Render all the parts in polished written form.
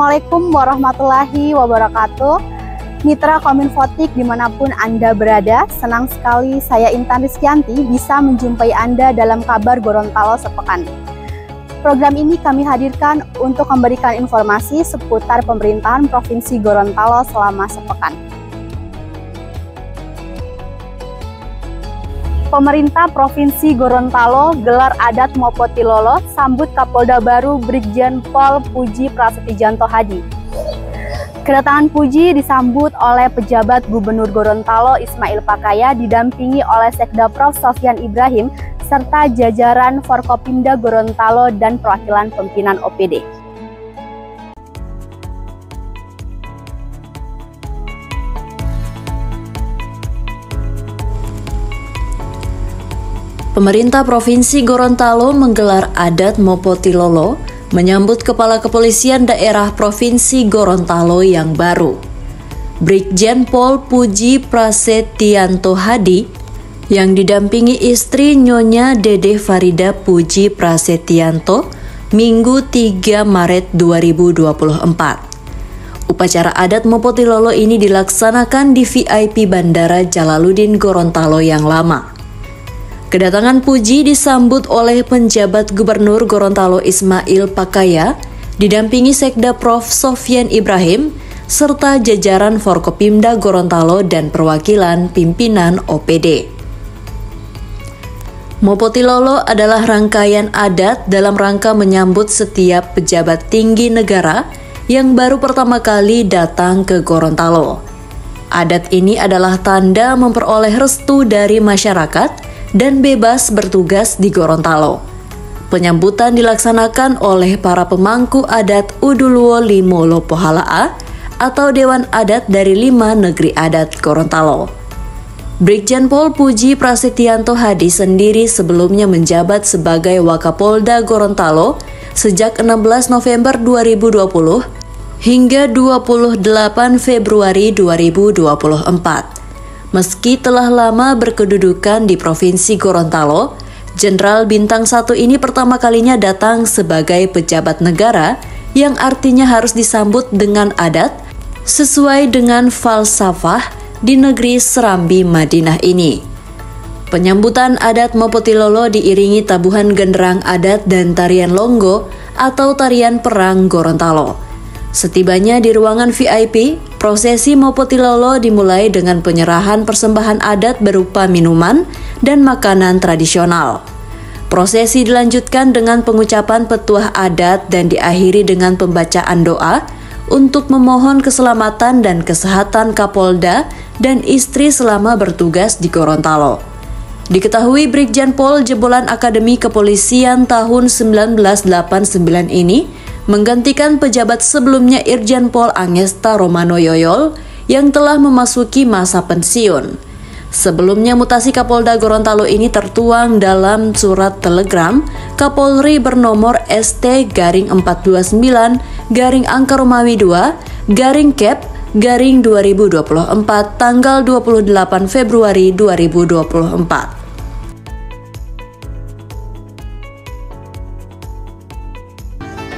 Assalamualaikum warahmatullahi wabarakatuh. Mitra Kominfotik dimanapun Anda berada, senang sekali saya Intan Rizkyanti bisa menjumpai Anda dalam kabar Gorontalo sepekan. Program ini kami hadirkan untuk memberikan informasi seputar pemerintahan Provinsi Gorontalo selama sepekan. Pemerintah Provinsi Gorontalo gelar adat Mopotilolo sambut Kapolda baru Brigjen Pol Puji Prasetyanto Hadi. Kedatangan Puji disambut oleh pejabat Gubernur Gorontalo Ismail Pakaya didampingi oleh Sekda Prof Sofyan Ibrahim serta jajaran Forkopimda Gorontalo dan perwakilan pimpinan OPD. Pemerintah Provinsi Gorontalo menggelar adat Mopotilolo menyambut Kepala Kepolisian Daerah Provinsi Gorontalo yang baru. Brigjen Pol Puji Prasetyanto Hadi yang didampingi istri Nyonya Dede Farida Puji Prasetyanto Minggu 3 Maret 2024. Upacara adat Mopotilolo ini dilaksanakan di VIP Bandara Jalaluddin Gorontalo yang lama. Kedatangan Puji disambut oleh penjabat Gubernur Gorontalo Ismail Pakaya, didampingi Sekda Prof Sofyan Ibrahim, serta jajaran Forkopimda Gorontalo dan perwakilan pimpinan OPD. Mopotilolo adalah rangkaian adat dalam rangka menyambut setiap pejabat tinggi negara yang baru pertama kali datang ke Gorontalo. Adat ini adalah tanda memperoleh restu dari masyarakat dan bebas bertugas di Gorontalo. Penyambutan dilaksanakan oleh para pemangku adat Uduluwo Limo Lopohalaa atau Dewan Adat dari 5 negeri adat Gorontalo. Brigjen Pol Puji Prasetyanto Hadi sendiri sebelumnya menjabat sebagai Wakapolda Gorontalo sejak 16 November 2020 hingga 28 Februari 2024. Meski telah lama berkedudukan di Provinsi Gorontalo, Jenderal Bintang 1 ini pertama kalinya datang sebagai pejabat negara yang artinya harus disambut dengan adat sesuai dengan falsafah di negeri Serambi Madinah ini. Penyambutan adat Mopotilolo diiringi tabuhan genderang adat dan tarian longgo atau tarian perang Gorontalo. Setibanya di ruangan VIP, prosesi Mopotilolo dimulai dengan penyerahan persembahan adat berupa minuman dan makanan tradisional. Prosesi dilanjutkan dengan pengucapan petuah adat dan diakhiri dengan pembacaan doa untuk memohon keselamatan dan kesehatan Kapolda dan istri selama bertugas di Gorontalo. Diketahui Brigjen Pol jebolan Akademi Kepolisian tahun 1989 ini menggantikan pejabat sebelumnya Irjen Pol Angesta Romano Yoyol yang telah memasuki masa pensiun. Sebelumnya mutasi Kapolda Gorontalo ini tertuang dalam surat telegram Kapolri bernomor ST-429-Angka-2-2024 tanggal 28 Februari 2024.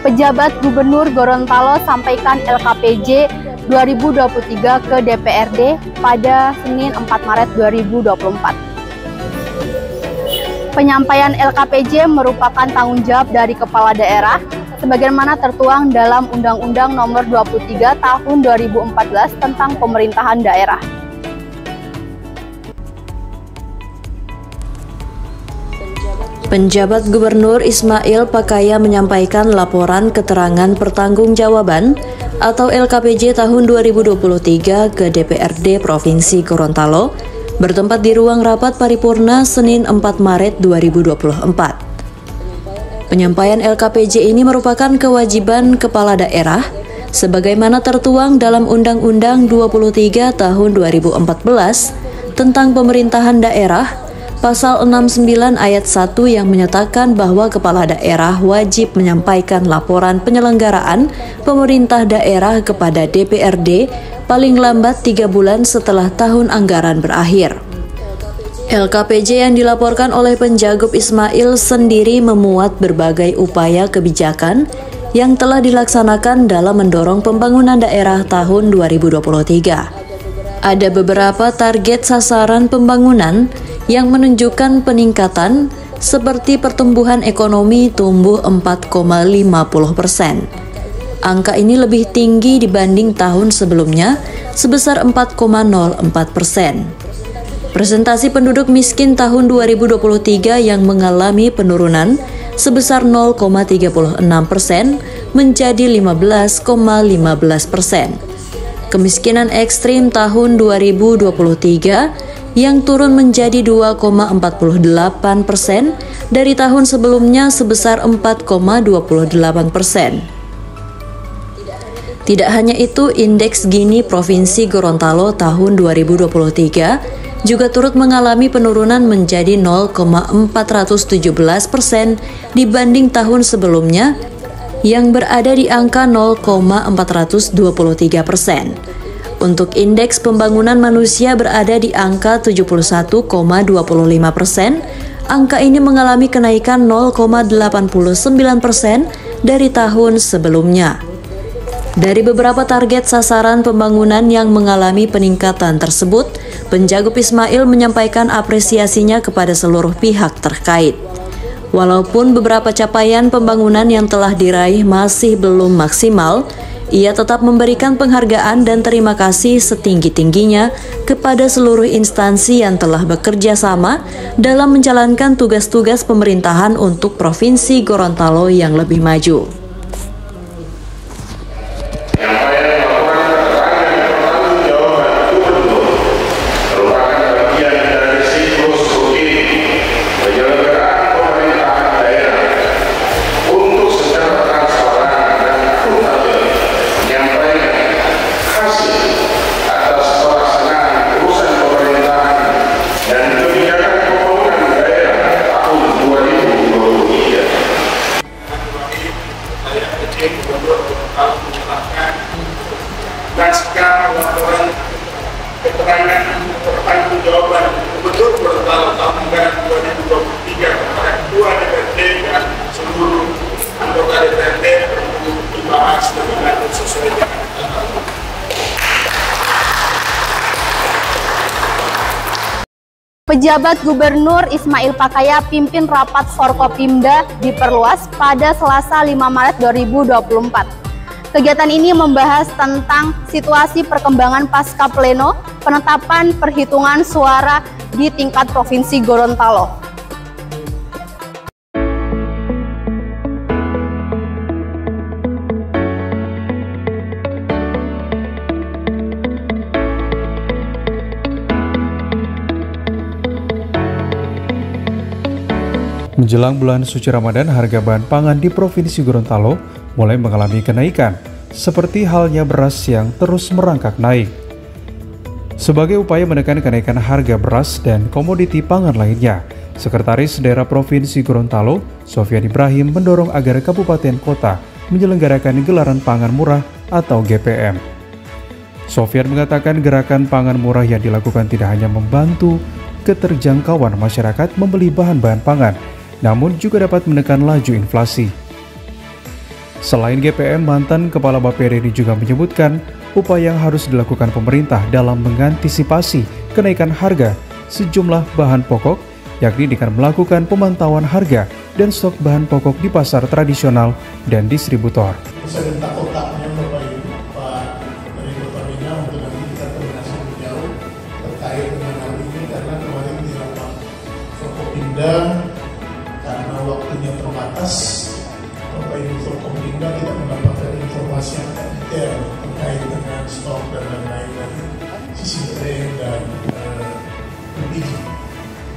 Pejabat Gubernur Gorontalo sampaikan LKPJ 2023 ke DPRD pada Senin 4 Maret 2024. Penyampaian LKPJ merupakan tanggung jawab dari Kepala Daerah sebagaimana tertuang dalam Undang-Undang Nomor 23 Tahun 2014 tentang Pemerintahan Daerah. Penjabat Gubernur Ismail Pakaya menyampaikan laporan keterangan pertanggungjawaban atau LKPJ tahun 2023 ke DPRD Provinsi Gorontalo bertempat di ruang rapat paripurna Senin 4 Maret 2024. Penyampaian LKPJ ini merupakan kewajiban kepala daerah sebagaimana tertuang dalam Undang-Undang 23 tahun 2014 tentang pemerintahan daerah Pasal 69 ayat 1 yang menyatakan bahwa kepala daerah wajib menyampaikan laporan penyelenggaraan pemerintah daerah kepada DPRD paling lambat 3 bulan setelah tahun anggaran berakhir. LKPJ yang dilaporkan oleh Penjagob Ismail sendiri memuat berbagai upaya kebijakan yang telah dilaksanakan dalam mendorong pembangunan daerah tahun 2023. Ada beberapa target sasaran pembangunan yang menunjukkan peningkatan seperti pertumbuhan ekonomi tumbuh 4,50%. Angka ini lebih tinggi dibanding tahun sebelumnya sebesar 4,04%. Presentasi penduduk miskin tahun 2023 yang mengalami penurunan sebesar 0,36% menjadi 15,15%. Kemiskinan ekstrim tahun 2023 yang turun menjadi 2,48% dari tahun sebelumnya sebesar 4,28%. Tidak hanya itu, indeks Gini Provinsi Gorontalo tahun 2023 juga turut mengalami penurunan menjadi 0,417% dibanding tahun sebelumnya yang berada di angka 0,423%. Untuk indeks pembangunan manusia berada di angka 71,25%. Angka ini mengalami kenaikan 0,89% dari tahun sebelumnya. Dari beberapa target sasaran pembangunan yang mengalami peningkatan tersebut, Penjagup Ismail menyampaikan apresiasinya kepada seluruh pihak terkait. Walaupun beberapa capaian pembangunan yang telah diraih masih belum maksimal, ia tetap memberikan penghargaan dan terima kasih setinggi-tingginya kepada seluruh instansi yang telah bekerja sama dalam menjalankan tugas-tugas pemerintahan untuk Provinsi Gorontalo yang lebih maju. Naskah laporan keterangan pertanggungjawaban Gubernur Gorontalo tahun anggaran 2023 kepada Ketua DPRD dan seluruh anggota DPRD perlu dibahas lebih lanjut sesuai dengan ketentuan. Pejabat Gubernur Ismail Pakaya pimpin rapat Forkopimda diperluas pada Selasa 5 Maret 2024. Kegiatan ini membahas tentang situasi perkembangan pasca pleno penetapan perhitungan suara di tingkat Provinsi Gorontalo. Menjelang bulan suci Ramadan, harga bahan pangan di Provinsi Gorontalo mulai mengalami kenaikan, seperti halnya beras yang terus merangkak naik. Sebagai upaya menekan kenaikan harga beras dan komoditi pangan lainnya, Sekretaris Daerah Provinsi Gorontalo, Sofyan Ibrahim, mendorong agar kabupaten kota menyelenggarakan gelaran pangan murah atau GPM. Sofyan mengatakan gerakan pangan murah yang dilakukan tidak hanya membantu keterjangkauan masyarakat membeli bahan-bahan pangan, namun juga dapat menekan laju inflasi. Selain GPM, mantan Kepala Bapeda ini juga menyebutkan upaya yang harus dilakukan pemerintah dalam mengantisipasi kenaikan harga sejumlah bahan pokok, yakni dengan melakukan pemantauan harga dan stok bahan pokok di pasar tradisional dan distributor. Saya minta kotaknya Bapak Ibu, Pak dari Pertamina untuk nanti kita koordinasi lebih jauh terkait dengan hal ini, karena kemarin di rapat Forkopimda karena waktunya terbatas, Bapak Ibu Forkopimda tidak mendapatkan informasi yang detail terkait dengan stok dan lain-lain dari sisi grain dan LPG.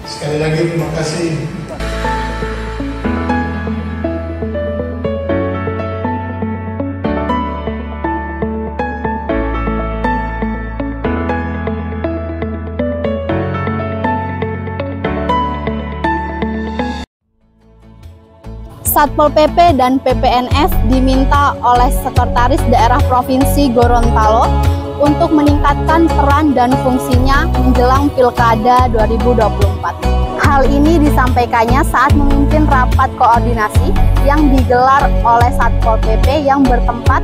Sekali lagi terima kasih. Satpol PP dan PPNS diminta oleh Sekretaris Daerah Provinsi Gorontalo untuk meningkatkan peran dan fungsinya menjelang Pilkada 2024. Hal ini disampaikannya saat memimpin rapat koordinasi yang digelar oleh Satpol PP yang bertempat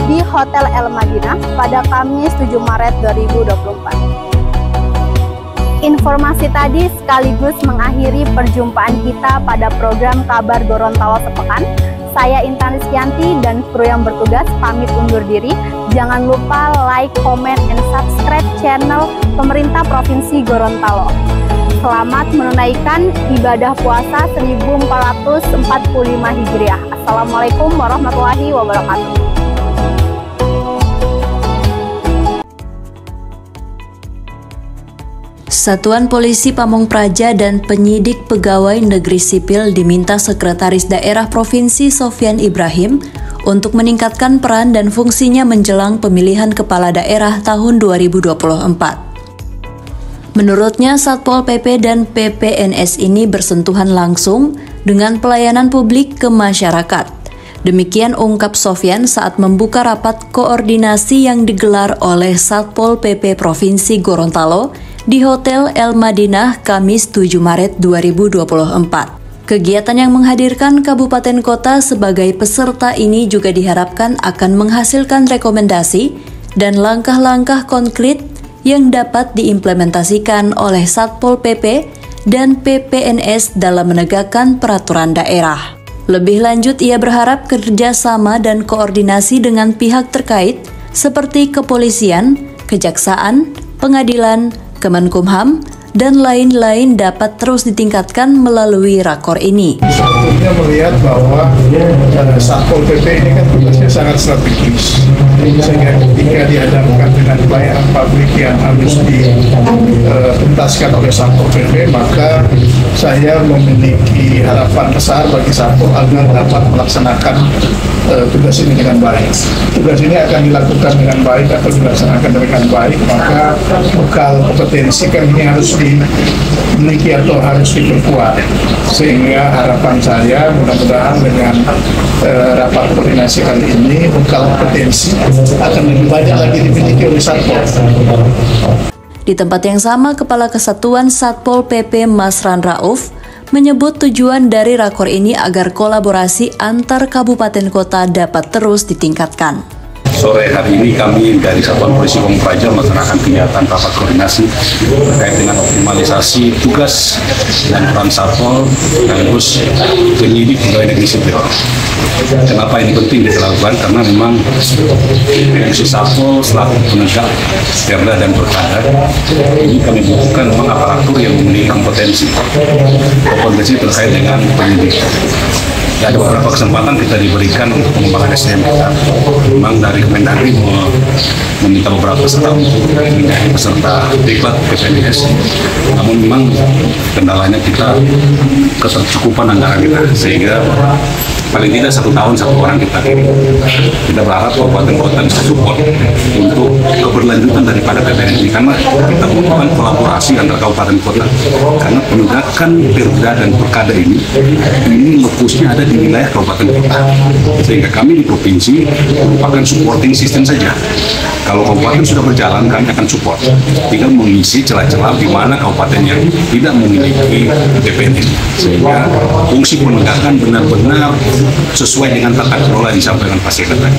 di Hotel El Madinah pada Kamis 7 Maret 2024. Informasi tadi sekaligus mengakhiri perjumpaan kita pada program Kabar Gorontalo Sepekan. Saya Intan Rizkyanti dan kru yang bertugas pamit undur diri. Jangan lupa like, comment, and subscribe channel Pemerintah Provinsi Gorontalo. Selamat menunaikan ibadah puasa 1445 Hijriah. Assalamualaikum warahmatullahi wabarakatuh. Satuan Polisi Pamong Praja dan penyidik pegawai negeri sipil diminta Sekretaris Daerah Provinsi Sofyan Ibrahim untuk meningkatkan peran dan fungsinya menjelang pemilihan kepala daerah tahun 2024. Menurutnya, Satpol PP dan PPNS ini bersentuhan langsung dengan pelayanan publik ke masyarakat. Demikian ungkap Sofyan saat membuka rapat koordinasi yang digelar oleh Satpol PP Provinsi Gorontalo di Hotel El Madinah Kamis 7 Maret 2024. Kegiatan yang menghadirkan kabupaten kota sebagai peserta ini juga diharapkan akan menghasilkan rekomendasi dan langkah-langkah konkret yang dapat diimplementasikan oleh Satpol PP dan PPNS dalam menegakkan peraturan daerah. Lebih lanjut, ia berharap kerjasama dan koordinasi dengan pihak terkait seperti kepolisian, kejaksaan, pengadilan, Kemenkumham, dan lain-lain dapat terus ditingkatkan melalui rakor ini. Satunya melihat bahwa Satpol PP ini kan tugasnya sangat strategis, sehingga ketika dihadapkan dengan pelayanan publik yang harus dituntaskan oleh Satpol PP, maka saya memiliki harapan besar bagi Satpol agar dapat melaksanakan tugas ini dengan baik. Tugas ini akan dilakukan dengan baik atau dilaksanakan dengan baik, maka bekal kompetensi kan ini harus dimiliki atau harus diperkuat. Sehingga harapan saya mudah-mudahan dengan rapat koordinasi kali ini bekal kompetensi akan lebih banyak lagi dimiliki oleh Satpol. Di tempat yang sama, Kepala Kesatuan Satpol PP Masran Rauf menyebut tujuan dari rakor ini agar kolaborasi antar kabupaten kota dapat terus ditingkatkan. Sore hari ini kami dari Satuan Polisi Pamong Praja melaksanakan kegiatan rapat koordinasi terkait dengan optimalisasi tugas dan peran Satpol sekaligus penyidik pegawai negeri sipil. Kenapa ini penting dilakukan? Karena memang fungsi Satpol selaku penegak perda dan perkada ini kami butuhkan memang aparatur yang memiliki kompetensi terkait dengan penyidik. Ada beberapa kesempatan kita diberikan untuk pengembangan SDM kita. Memang dari Kemendagri meminta beberapa peserta untuk menjadi peserta diklat PPNS. Namun memang kendalanya kita ketercukupan anggaran kita, sehingga paling tidak 1 tahun 1 orang kita kirim. Kita berharap kabupaten kota bisa support untuk keberlanjutan daripada PPNS ini, karena kita membutuhkan kolaborasi antara kabupaten kota. Karena penegakan perda dan perkada ini lokusnya ada di wilayah kabupaten kota, sehingga kami di provinsi merupakan supporting system saja. Kalau kabupaten sudah berjalan, kami akan support, tinggal mengisi celah-celah di mana kabupaten yang tidak memiliki PPNS, sehingga fungsi penegakan benar-benar sesuai dengan tata kelola yang disampaikan Pak Sekretari.